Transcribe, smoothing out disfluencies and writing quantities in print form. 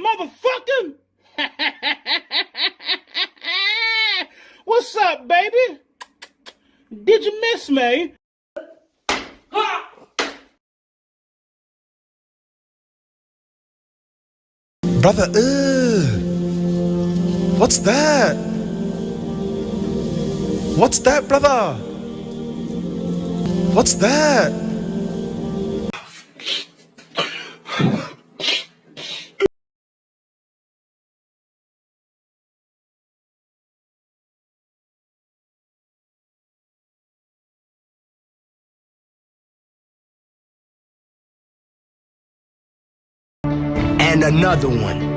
motherfucker? What's up, baby? Did you miss me? Brother, what's that? What's that, brother? What's that? And another one.